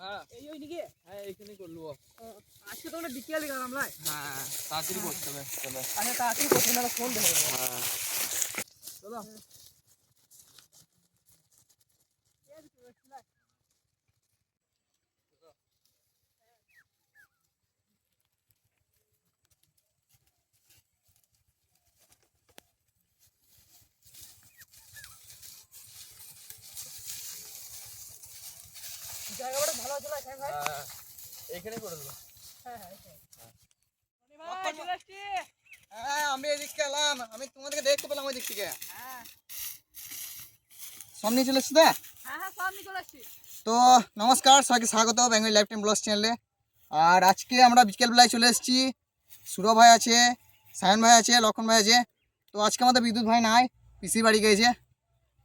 হ্যাঁ এই ওই নাকি? হ্যাঁ এখানে করলু। আজকে তো আমরা বিকেলে গেলাম না। হ্যাঁ তাড়াতাড়ি করতে হবে। চলো আচ্ছা তাড়াতাড়ি করতে না ফোন দেখো। হ্যাঁ চলো। জায়গাটা ভালো আছে না ভাই? হ্যাঁ এখানে করে দেবো। হ্যাঁ হ্যাঁ ভাই চলে আসছি। হ্যাঁ আমি এদিক এলাম, আমি তোমাদেরকে দেখতে পেলাম ওই দিক থেকে। হ্যাঁ সামনে চলে এসছো? হ্যাঁ হ্যাঁ সামনে চলে আসছি। তো নমস্কার, সবাইকে স্বাগত বেঙ্গলি লাইফ টাইম ব্লগস চ্যানেলে। আর আজকে আমরা বিকেলবেলায় চলে এসেছি। সুরভ ভাই আছে, সায়ন ভাই আছে, লক্ষণ ভাই আছে। তো আজকে আমাদের বিদ্যুৎ ভাই নাই, পিসির বাড়ি গিয়েছে।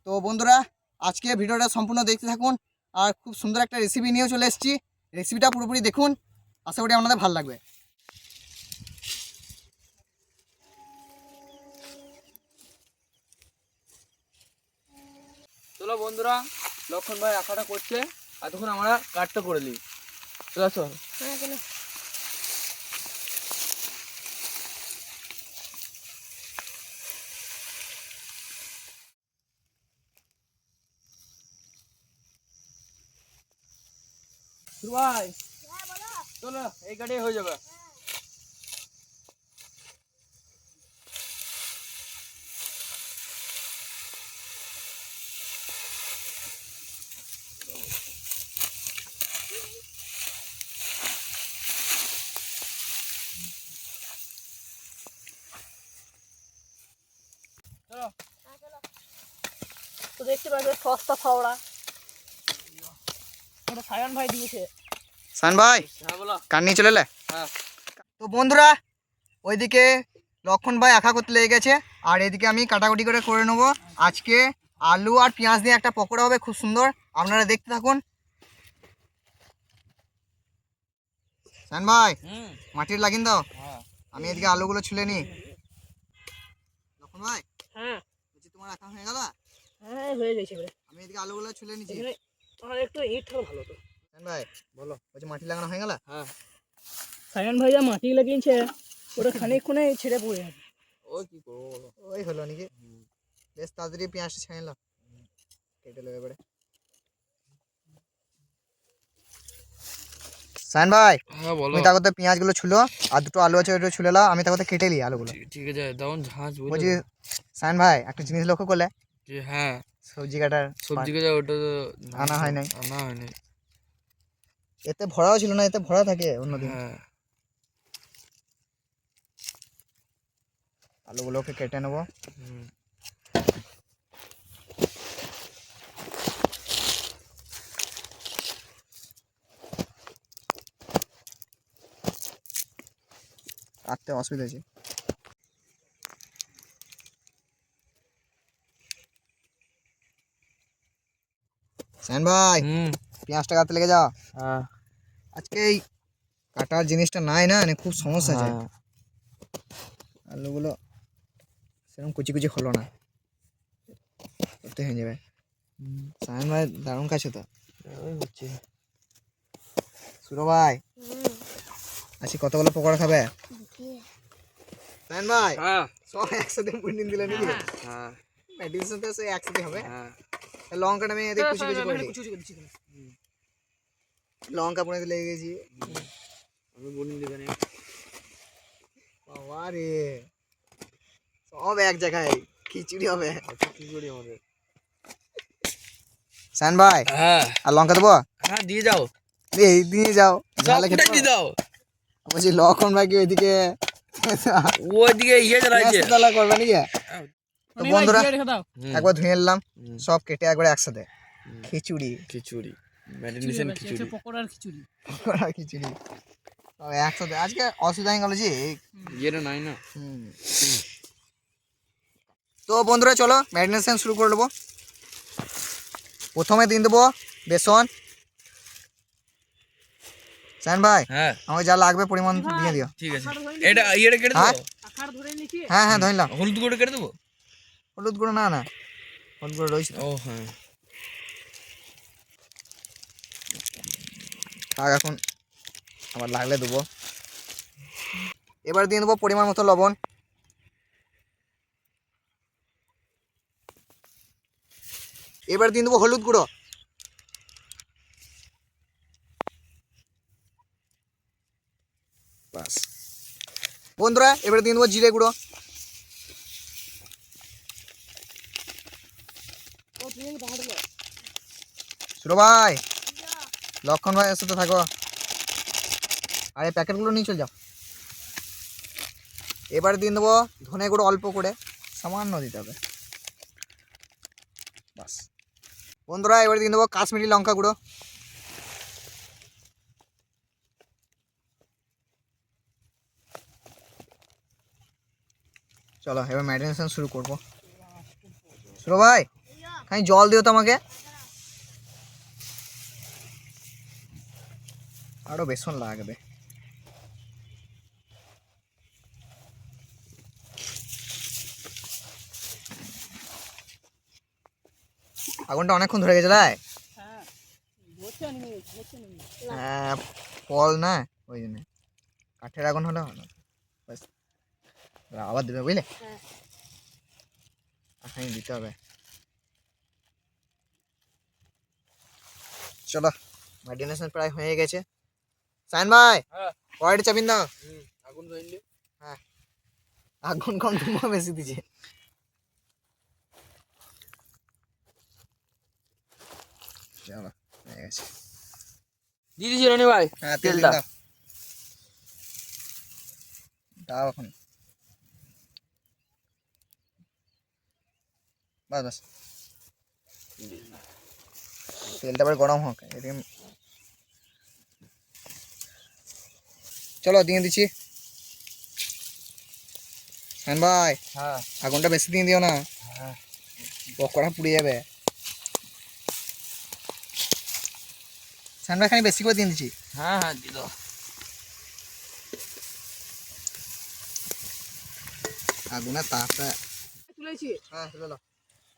তো বন্ধুরা আজকে ভিডিওটা সম্পূর্ণ দেখতে থাকুন। আর খুব সুন্দর একটা রেসিপি নিয়েও চলে এসেছি, রেসিপিটা পুরোপুরি দেখুন, আশা করি আপনাদের ভালো লাগবে। চলো বন্ধুরা, লক্ষণ ভাই আঁকাটা করছে আর তখন আমরা কাটটা করে নিই। চলো আসো। হ্যাঁ চলো। সুর ভাই চলো, এই গাড়ি হয়ে যাবে। চলো তো দেখতে পাচ্ছ সস্তা ফাওড়া ওটা সায়ন ভাই দিয়েছে। সায়ন ভাই হ্যাঁ বলো। কার নিয়ে চলে এলে? হ্যাঁ তো বন্ধুরা ওইদিকে লক্ষণ ভাই আঁকা করতে লেগে গেছে, আর এদিকে আমি কাটাকুটি করে নেবো। আজকে আলু আর পেঁয়াজ দিয়ে একটা পকোড়া হবে, খুব সুন্দর, আপনারা দেখতে থাকুন। সায়ন ভাই হুম মাটির লাগিন দাও, হ্যাঁ আমি এদিকে আলুগুলো ছুলে নিই। লক্ষণ ভাই হ্যাঁ বলছি তোমার আঁকা হয়ে গেল? হ্যাঁ হয়ে গেছে এবারে। আমি এদিকে আলুগুলো ছুলে নিচ্ছি। এখানে আর একটু ইট হলে ভালো তো। সায়ন ভাই বলো। বলছি মাটি লাগানো হয়ে গেল? হ্যাঁ সায়ন ভাই যা মাটি লাগিয়েছে ওটা খানিকক্ষণে ছেড়ে পড়ে যাবে। ওই কি করবো বলো। ওই হলো নাকি? বেশ তাড়াতাড়ি পেঁয়াজটা ছেড়ে নিলাম, কেটে নেবে এবারে। সায়ন ভাই হ্যাঁ বলো। তুমি তার পেঁয়াজগুলো ছুলো, আর দুটো আলু আছে ওইটা ছুলে নাও, আমি তার কেটে নিই আলুগুলো। ঠিক আছে দাউন ঝাঁজ বলছি সায়ন ভাই একটা জিনিস লক্ষ্য করলে? যে হ্যাঁ সবজি কাটার সবজি কাটা ওটা তো আনা হয় নাই, আনা হয়নি। এতে ভরাও ছিল না, এতে ভরা থাকে অন্যদিন। হ্যাঁ আলুগুলোকে কেটে নেবো। হুম কাটতে অসুবিধা আছে। সায়ন ভাই হুম পেঁয়াজটা কাটতে লেগে যাও। হ্যাঁ আজকে এই কাটার জিনিসটা নাই না, খুব সমস্যা আছে। হ্যাঁ। আলুগুলো সেরকম কুচি কুচি হলো না, করতে হয়ে যাবে। সায়ন ভাই দারুণ কাছে তো। ওই হচ্ছে সুরো ভাই আজকে কতগুলো পকোড়া খাবে? সায়ন ভাই হ্যাঁ সব একসাথে বুনিন দিলে নাকি? হ্যাঁ মেডিসিন সাথে সে একসাথে হবে। হ্যাঁ লঙ্কাটা আমি এদিকে কুচি কুচি করে দিই। কুচি করে দিচ্ছি। লঙ্কা পরে লেগে গেছি। আমি বলি দেবেন বাবা রে, সব এক জায়গায় খিচুড়ি হবে। কি করি আমাদের। সায়ন ভাই হ্যাঁ আর লঙ্কা দেবো? হ্যাঁ দিয়ে যাও, এই দিয়ে যাও, ঝালে খেতে দিয়ে দাও। বলছি লক্ষণ ভাই কি ওইদিকে ওইদিকে ইয়ে চালাইছে। তালা করবে নাকি? তো বন্ধুরা রেখে দাও। একবার ধুয়ে নিলাম, সব কেটে একবার একসাথে খিচুড়ি। খিচুড়ি মেডিটেশন খিচুড়ি। পকোড়ার খিচুড়ি। পকোড়া খিচুড়ি সব একসাথে। আজকে অসুবিধা হয়ে গেল জি। ইয়েটা নাই না। তো বন্ধুরা চলো ম্যারিনেশন শুরু করে দেবো। প্রথমে দিয়ে দেবো বেসন। সায়ন ভাই হ্যাঁ আমাকে যা লাগবে পরিমাণ দিয়ে দিও। ঠিক আছে। এটা ইয়েটা কেটে হ্যাঁ? দেবো। আখার ধরে নিছি। হ্যাঁ হ্যাঁ ধরলাম। হলুদ গুঁড়ো কেটে দেবো। হলুদ গুঁড়ো না, না হলুদ গুঁড়ো রয়েছে। ও হ্যাঁ শাক এখন আবার লাগলে দেবো। এবার দিয়ে দেবো পরিমাণ মতো লবণ। এবার দিয়ে দেবো হলুদ গুঁড়ো। বাস বন্ধুরা, এবার দিয়ে দেবো জিরে গুঁড়ো। সুরো ভাই, লক্ষণ ভাই এর সাথে থাকো। আর এই প্যাকেটগুলো নিয়ে চলে যাও। এবার দিয়ে দেবো ধনে গুঁড়ো, অল্প করে সামান্য দিতে হবে। বাস বন্ধুরা, এবার দিয়ে দেবো কাশ্মীরি লঙ্কা গুঁড়ো। চলো এবার ম্যারিনেশন শুরু করবো। সুরো ভাই, খালি জল দিও তো আমাকে। আরো বেসন লাগবে। আগুনটা অনেকক্ষণ ধরে গেছে লাই। হ্যাঁ ধরছে নেমে গেছে, ধরছে নেমে গেছে। হ্যাঁ, ফল না ওই জন্য কাঠের আগুন হলে ভালো। ব্যাস, আবার দেবে বুঝলে, হ্যাঁ এখনই দিতে হবে। চলো ম্যারিনেশন প্রায় হয়ে গেছে। সাইন ভাই, হ্যাঁ কড়াইটা চাপিন দাও। আগুন ধরলি। হ্যাঁ, আগুন কম ধুমা বেশি দিছে। চলো হয়ে গেছে। দিয়ে দিছি রনি ভাই হ্যাঁ, তেল তেলটা। দাও। দাও এখন। বাস বাস, তেলটা এবার গরম হোক। এদিকে চলো দিয়ে দিচ্ছি। হ্যাঁ ভাই, হ্যাঁ আগুনটা বেশি দিয়ে দিও না, হ্যাঁ পকোড়া পুড়ে যাবে। সানরা খানি বেশি করে দিয়ে দিচ্ছি। হ্যাঁ হ্যাঁ দিল। আগুনের তাপটা। তুলেছি। হ্যাঁ তুলে নাও,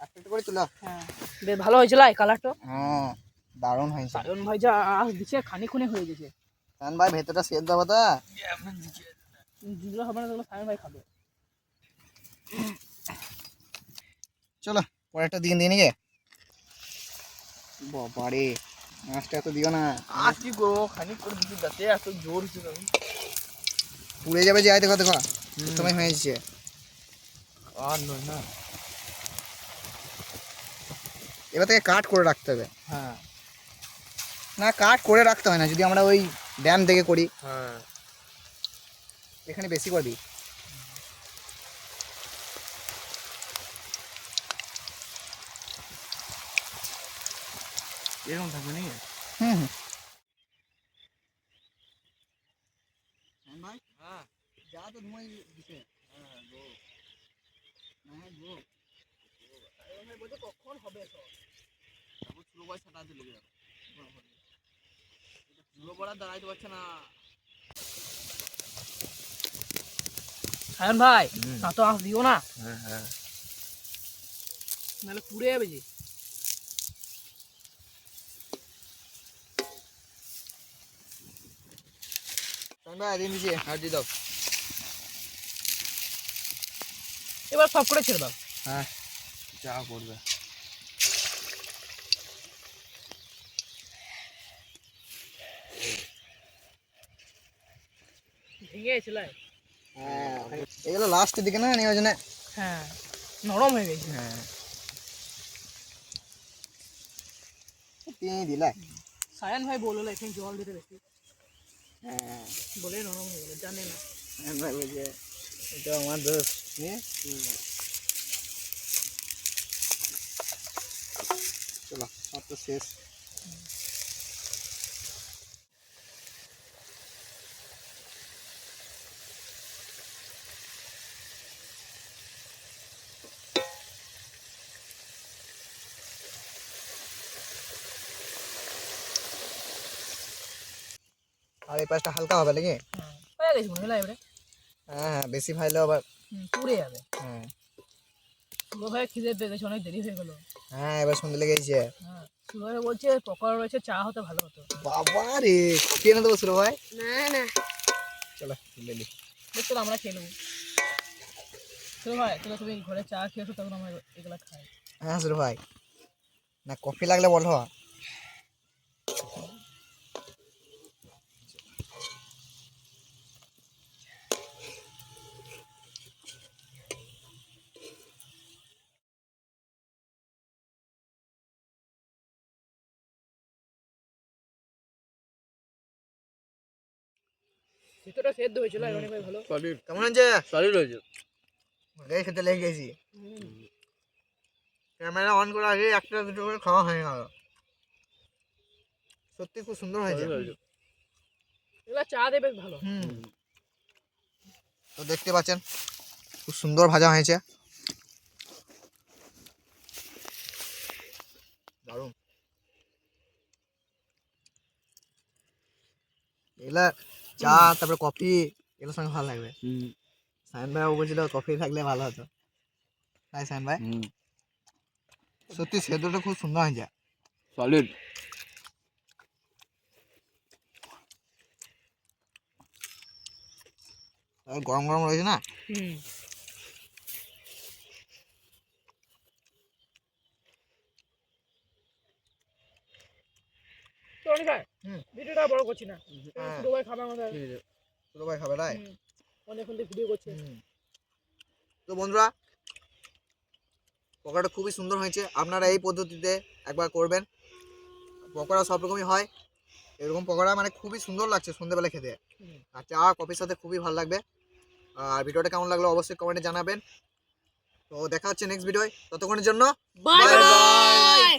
একটা একটা করে তুলো। হ্যাঁ বেশ ভালো হয়েছিল এই কালারটা। হ্যাঁ, দারুণ হয়েছে। সায়ন ভাই যা আঁশ দিচ্ছে খানিক্ষণে হয়ে গেছে। সান ভাই, ভেতরটা সেদ্ধ হবে তো। যেগুলো হবে না সেগুলো সায়ন ভাই খাবে। চলো পরেরটা দিয়ে দিয়ে নিগে। বাবারে, মাছটা এত দিও না, আর কি করবো, খানিক করে দিচ্ছি যাতে এত জোর ছিল। পুড়ে যাবে যে। আয় দেখো দেখো, সময় হয়েছে। আর নয় না। এবার থেকে কাট করে রাখতে হবে। হ্যাঁ না, কাট করে রাখতে হয় না, যদি আমরা ওই ড্যাম থেকে করি। হ্যাঁ এখানে বেশি করে দিই। এরকম থাকবে নাকি? হুম হুম। ভাই, হ্যাঁ যা তো ধুমাই দিছে। হ্যাঁ গো। হ্যাঁ গো, কখন হবে তো? তারপর ছোটো ভাই ছাটা দিলে যাবে। ছোটো বড়া দাঁড়াইতে পারছে না। সায়ন ভাই না তো আঁশ দিও না, হ্যাঁ হ্যাঁ নাহলে পুড়ে যাবে যে। সান ভাই দিয়ে দিছি। হ্যাঁ দিয়ে দাও। এবার সব করে ছেড়ে দাও। হ্যাঁ, যা করবে। ভেঙে গেছিল। হ্যাঁ এগুলো লাস্টের দিকে না, নিয়ে ওই জন্য। হ্যাঁ নরম হয়ে গেছে। হ্যাঁ, দিয়ে দিলে। সায়ন ভাই বললো এখানে জল দিতে বেশি, হ্যাঁ, বলে নরম হয়ে গেল, জানে না। সান ভাই বলছে এটা আমার দোষ। চলো সব তো শেষ। আর এই পাশটা হালকা হবে নাকি? হয়ে গেছে মনে হলো এবারে। হ্যাঁ হ্যাঁ, বেশি ভাইলেও আবার। পুড়ে যাবে। হ্যাঁ পুরো ভাই খিদে পেয়ে গেছে, অনেক দেরি হয়ে গেল। হ্যাঁ, এবার সন্ধে লেগে গেছে। হ্যাঁ সুরভাই বলছে পকোড়া রয়েছে, চা হতে ভালো হতো। বাবা রে, কফি এনে দেবো সুরভ ভাই? না চলো বেলি। বেশ, চলো আমরা খেয়ে নেবো। সুরভাই চলো, তুমি ঘরে চা খেয়েছো, তখন আমরা এগুলো খাই। হ্যাঁ সুরভ ভাই, না কফি লাগলে বলো। ভিতরটা সেদ্ধ হয়েছিল অনেক ভালো। সলিড কেমন হয়েছে? সলিড হয়েছে। এই খেতে লেগে গেছি। ক্যামেরা অন করার আগে একটা দুটো করে খাওয়া হয়ে গেল। সত্যি খুব সুন্দর হয়েছে। এগুলো চা দেবে বেশ ভালো। তো দেখতে পাচ্ছেন খুব সুন্দর ভাজা হয়েছে, দারুণ। এগুলা চা তারপরে কফি এগুলোর সঙ্গে ভালো লাগবে। সায়ন ভাই বলছিল কফি থাকলে ভালো হতো, তাই সায়ন ভাই? সত্যি সেদ্ধটা খুব সুন্দর হয়েছে, সলিড। আর গরম গরম রয়েছে না। তো অনেক ভিডিওটা বড় করছি না, সুরভাই খাবার আমাদের সুরভ ভাই খাবে তাই? অনেকক্ষণ থেকে ভিডিও করছে। তো বন্ধুরা, পকোড়াটা খুবই সুন্দর হয়েছে, আপনারা এই পদ্ধতিতে একবার করবেন। পকোড়া সব রকমই হয়, এরকম পকোড়া মানে খুবই সুন্দর লাগছে সন্ধ্যেবেলা খেতে, আর চা কফির সাথে খুবই ভালো লাগবে। আর ভিডিওটা কেমন লাগলো অবশ্যই কমেন্টে জানাবেন। তো দেখা হচ্ছে নেক্সট ভিডিওয়, ততক্ষণের জন্য বাই বাই।